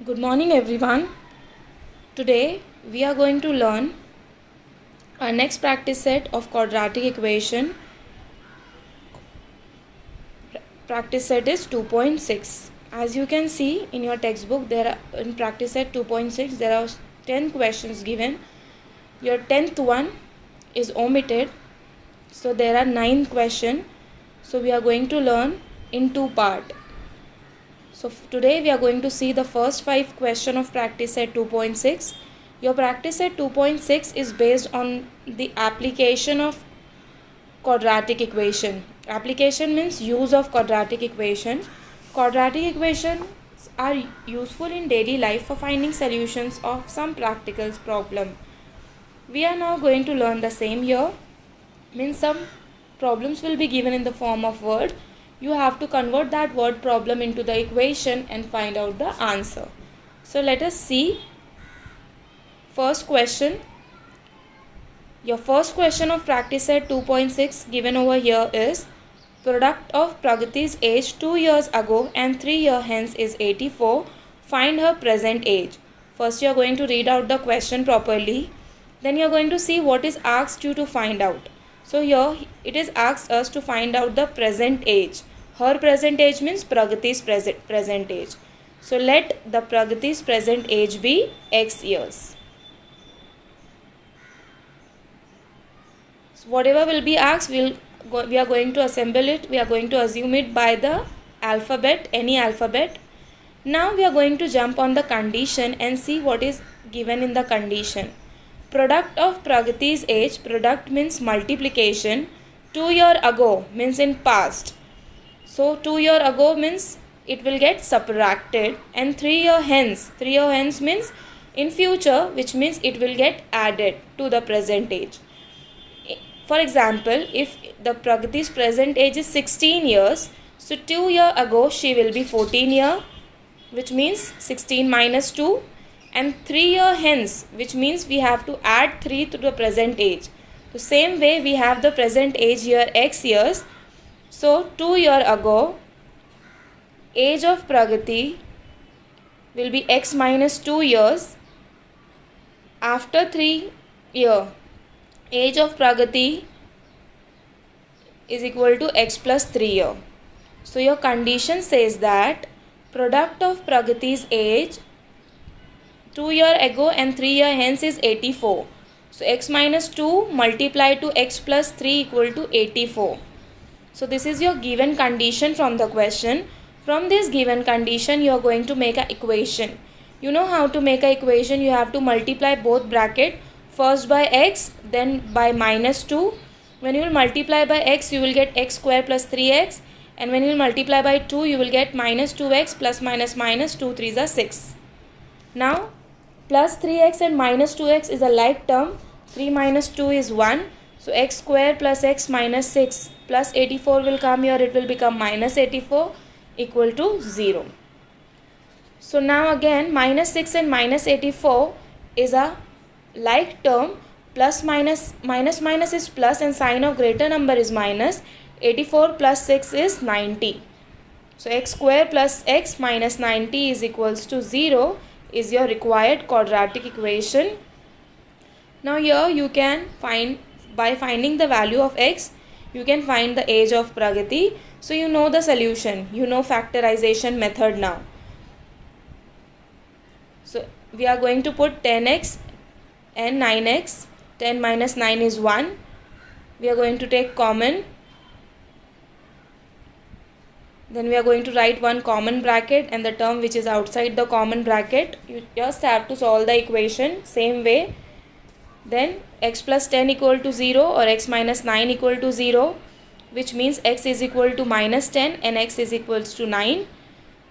Good morning everyone. Today we are going to learn our next practice set of quadratic equation. Practice set is 2.6. As you can see in your textbook, there are in practice set 2.6 there are 10 questions given. Your 10th one is omitted. So there are 9 questions. So we are going to learn in two parts. So today we are going to see the first 5 questions of practice set 2.6. Your practice set 2.6 is based on the application of quadratic equation. Application means use of quadratic equation. Quadratic equations are useful in daily life for finding solutions of some practical problem. We are now going to learn the same here. Means some problems will be given in the form of word. You have to convert that word problem into the equation and find out the answer. So let us see. First question. Your first question of practice set 2.6 given over here is product of Pragati's age 2 years ago and 3 years hence is 84. Find her present age. First you are going to read out the question properly. Then you are going to see what is asked you to find out. So here it is asked us to find out the present age. Her present age means Pragati's present age. So let the Pragati's present age be X years. So whatever will be asked, we are going to assemble it. We are going to assume it by the alphabet, any alphabet. Now we are going to jump on the condition and see what is given in the condition. Product of Pragati's age, product means multiplication. 2 years ago means in past. So 2 years ago means it will get subtracted, and 3 years hence. 3 years hence means in future, which means it will get added to the present age. For example, if the Pragati's present age is 16 years, so 2 years ago she will be 14 years, which means 16 minus 2. And 3 years hence, which means we have to add 3 to the present age. So same way we have the present age here X years. So 2 years ago, age of Pragati will be X minus 2 years. After 3 years, age of Pragati is equal to X plus 3 years. So your condition says that product of Pragati's age 2 years ago and 3 years hence is 84. So x minus 2 multiplied to x plus 3 equal to 84. So this is your given condition from the question. From this given condition you are going to make an equation. You know how to make an equation. You have to multiply both bracket, first by x then by minus 2. When you will multiply by x you will get x square plus 3x, and when you will multiply by 2 you will get minus 2x plus minus minus 2 3s are 6. Now plus 3x and minus 2x is a like term. 3 minus 2 is 1. So x square plus x minus 6 plus 84 will come here. It will become minus 84 equal to 0. So now again minus 6 and minus 84 is a like term. Plus minus is plus and sign of greater number is minus. 84 plus 6 is 90. So x square plus x minus 90 is equals to 0 is your required quadratic equation. Now here you can find, by finding the value of x, you can find the age of Pragati. So you know the solution, you know factorization method now. So we are going to put 10x and 9x. 10 minus 9 is 1. We are going to take common. Then we are going to write one common bracket and the term which is outside the common bracket. You just have to solve the equation same way. Then x plus 10 equal to 0 or x minus 9 equal to 0, which means x is equal to minus 10 and x is equals to 9.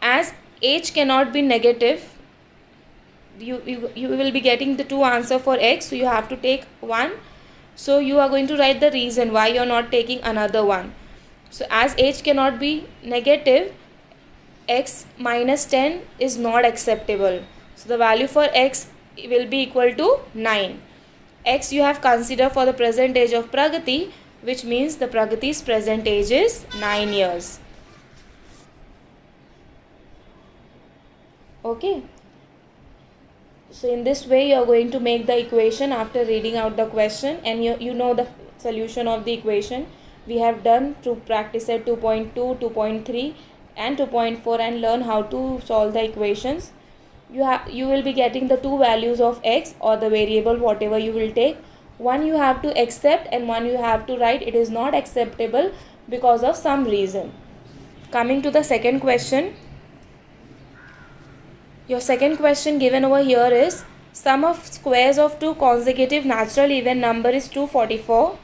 As age cannot be negative, you will be getting the two answer for x, so you have to take one. So you are going to write the reason why you are not taking another one. So as age cannot be negative, x minus 10 is not acceptable. So the value for x will be equal to 9. X you have considered for the present age of Pragati, which means the Pragati's present age is 9 years. Okay. So in this way you are going to make the equation after reading out the question, and you know the solution of the equation. We have done to practice at 2.2, 2.3 and 2.4 and learn how to solve the equations. You will be getting the two values of x or the variable whatever you will take. One you have to accept and one you have to write it is not acceptable because of some reason. Coming to the second question. Your second question given over here is sum of squares of two consecutive natural even number is 244.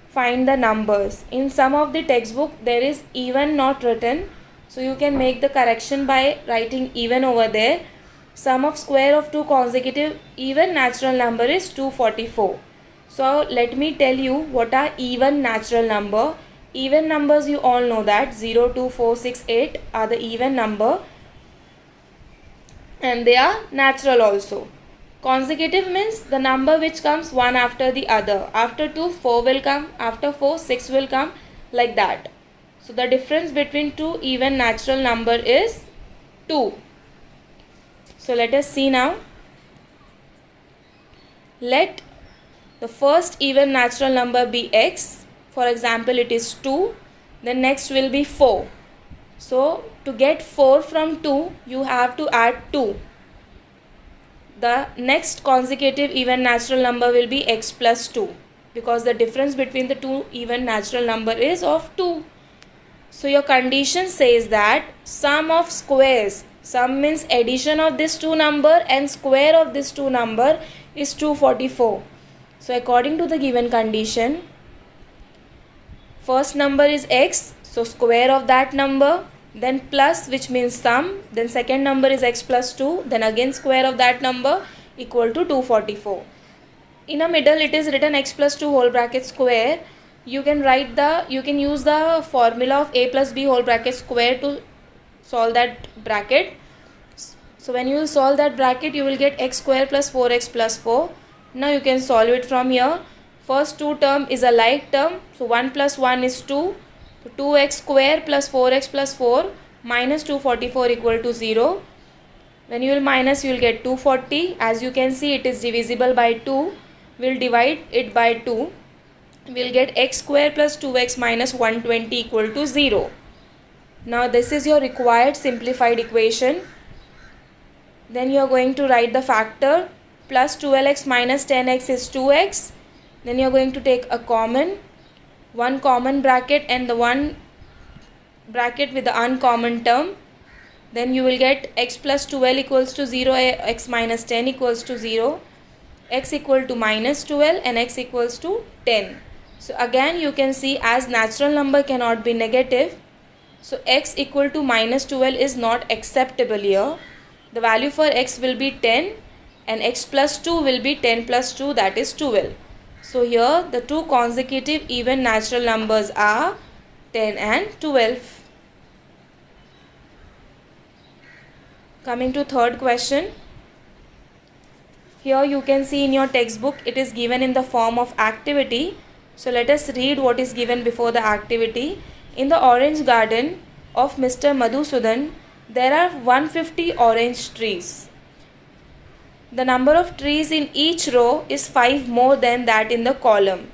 Find the numbers. In some of the textbook there is even not written, so you can make the correction by writing even over there. Sum of square of two consecutive even natural number is 244. So let me tell you what are even natural number. Even numbers you all know that 0, 2, 4, 6, 8 are the even number, and they are natural also. Consecutive means the number which comes one after the other. After 2, 4 will come. After 4, 6 will come, like that. So the difference between two even natural number is 2. So let us see now. Let the first even natural number be x. For example, it is 2. Then next will be 4. So to get 4 from 2, you have to add 2. The next consecutive even natural number will be x plus 2, because the difference between the two even natural number is of 2. So your condition says that sum of squares, sum means addition of this two number and square of this two number is 244. So according to the given condition, first number is x, so square of that number, then plus, which means sum, then second number is x plus 2, then again square of that number equal to 244. In a middle it is written x plus 2 whole bracket square. You can use the formula of a plus b whole bracket square to solve that bracket. So when you will solve that bracket, you will get x square plus 4x plus 4. Now you can solve it from here. First two term is a like term, so 1 plus 1 is 2. So 2x square plus 4x plus 4 minus 244 equal to 0. When you will minus, you will get 240. As you can see, it is divisible by 2. We will divide it by 2. We will get x square plus 2x minus 120 equal to 0. Now this is your required simplified equation. Then you are going to write the factor. Plus 12x minus 10x is 2x. Then you are going to take a common, one common bracket and the one bracket with the uncommon term. Then you will get x plus 12 equals to 0, x minus 10 equals to 0, x equal to minus 12 and x equals to 10. So again you can see, as natural number cannot be negative, so x equal to minus 12 is not acceptable here. The value for x will be 10 and x plus 2 will be 10 plus 2, that is 12. So here the two consecutive even natural numbers are 10 and 12. Coming to third question. Here you can see in your textbook it is given in the form of activity. So let us read what is given before the activity. In the orange garden of Mr. Madhusudan, there are 150 orange trees. The number of trees in each row is 5 more than that in the column.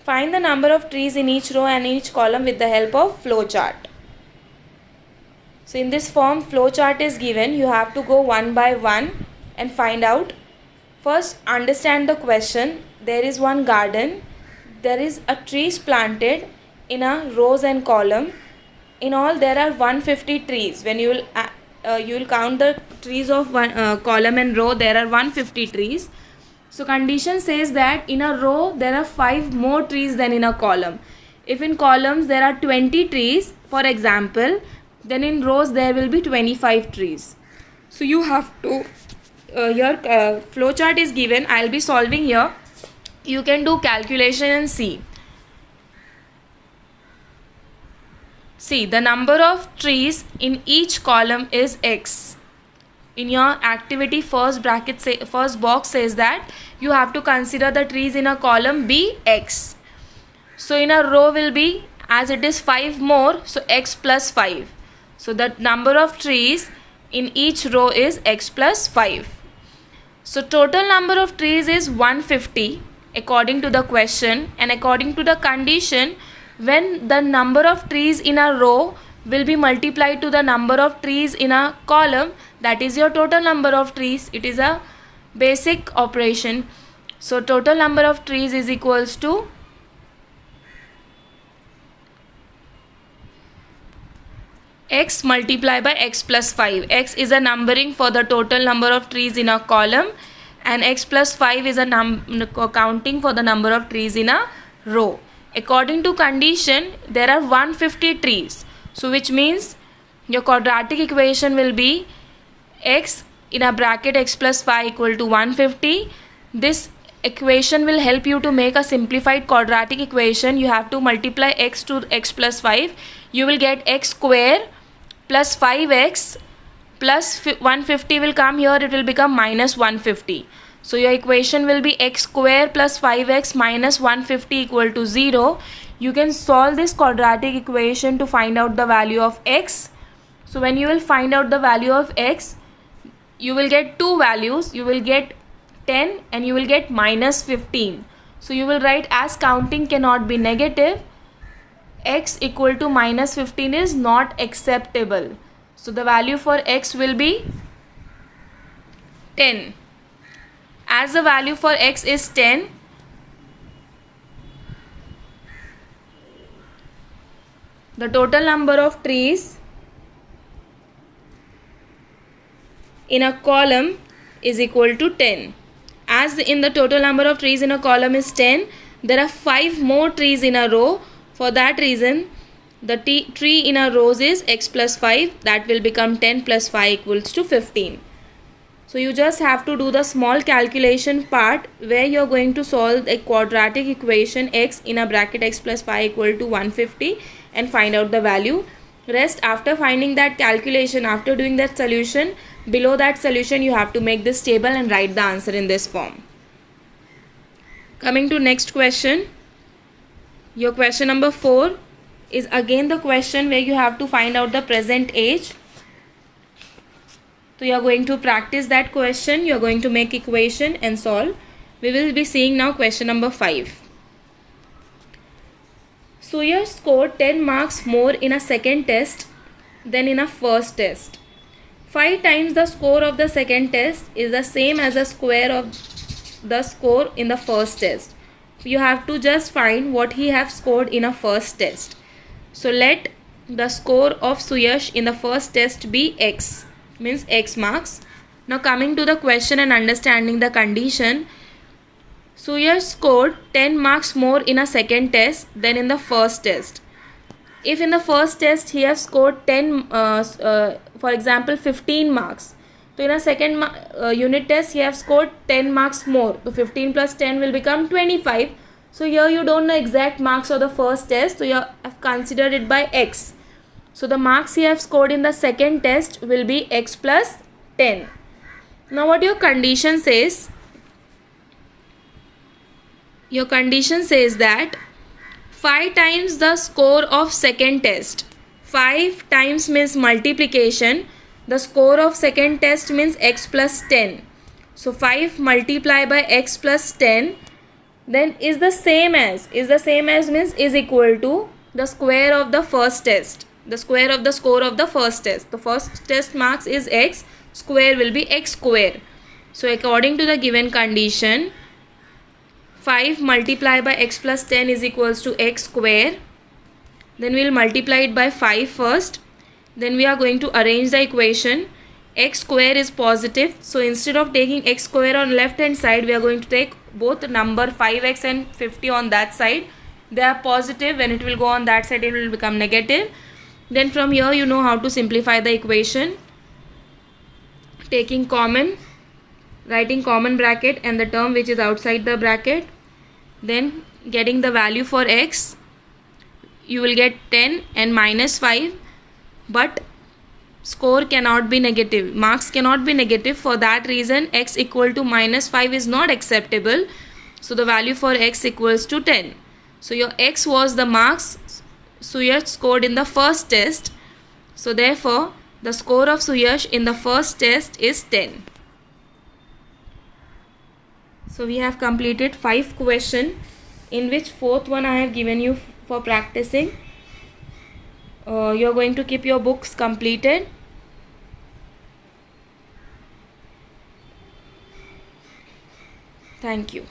Find the number of trees in each row and each column with the help of flowchart. So in this form, flowchart is given. You have to go one by one and find out. First, understand the question. There is one garden. There is a trees planted in a rows and column. In all, there are 150 trees. When you will count the trees of one column and row, there are 150 trees. So condition says that in a row there are 5 more trees than in a column. If in columns there are 20 trees, for example, then in rows there will be 25 trees. So you have to, your flowchart is given. I will be solving here. You can do calculation and see. See, the number of trees in each column is x. In your activity, first box says that you have to consider the trees in a column be x. So in a row will be, as it is 5 more, so x plus 5. So the number of trees in each row is x plus 5. So total number of trees is 150 according to the question, and according to the condition, when the number of trees in a row will be multiplied to the number of trees in a column, that is your total number of trees. It is a basic operation. So total number of trees is equals to x multiplied by x plus 5. X is a numbering for the total number of trees in a column, and x plus 5 is a counting for the number of trees in a row. According to condition, there are 150 trees. So which means your quadratic equation will be x in a bracket x plus 5 equal to 150. This equation will help you to make a simplified quadratic equation. You have to multiply x to x plus 5. You will get x square plus 5x plus 150 will come here. It will become minus 150. So your equation will be x square plus 5x minus 150 equal to 0. You can solve this quadratic equation to find out the value of x. So when you will find out the value of x, you will get two values. You will get 10 and you will get minus 15. So you will write, as counting cannot be negative, x equal to minus 15 is not acceptable. So the value for x will be 10. As the value for x is 10, the total number of trees in a column is equal to 10. As in the total number of trees in a column is 10, there are 5 more trees in a row. For that reason, the tree in a rows is x plus 5. That will become 10 plus 5 equals to 15. So you just have to do the small calculation part where you are going to solve a quadratic equation x in a bracket x plus 5 equal to 150 and find out the value. Rest, after finding that calculation, after doing that solution, below that solution you have to make this table and write the answer in this form. Coming to next question. Your question number 4 is again the question where you have to find out the present age. So you are going to practice that question. You are going to make equation and solve. We will be seeing now question number 5. Suyash scored 10 marks more in a second test than in a first test. 5 times the score of the second test is the same as the square of the score in the first test. You have to just find what he have scored in a first test. So let the score of Suyash in the first test be x, means x marks. Now coming to the question and understanding the condition, Suyash scored 10 marks more in a second test than in the first test. If in the first test he has scored 10, for example 15 marks, so in a second unit test he has scored 10 marks more. So 15 plus 10 will become 25. So here you don't know exact marks of the first test, so you have considered it by x. So the marks he have scored in the second test will be x plus 10. Now what your condition says? Your condition says that 5 times the score of second test. 5 times means multiplication. The score of second test means x plus 10. So 5 multiplied by x plus 10 then is the same as means is equal to the square of the first test. The square of the score of the first test. The first test marks is x, square will be x square. So according to the given condition, 5 multiplied by x plus 10 is equals to x square. Then we will multiply it by 5 first. Then we are going to arrange the equation. X square is positive. So instead of taking x square on left hand side, we are going to take both number 5x and 50 on that side. They are positive. When it will go on that side, it will become negative. Then from here you know how to simplify the equation. Taking common, writing common bracket and the term which is outside the bracket. Then getting the value for x, you will get 10 and minus 5, but score cannot be negative, marks cannot be negative. For that reason x equal to minus 5 is not acceptable. So the value for x equals to 10. So your x was the marks Suyash scored in the first test. So therefore the score of Suyash in the first test is 10. So we have completed 5 questions, in which fourth one I have given you for practicing. You are going to keep your books completed. Thank you.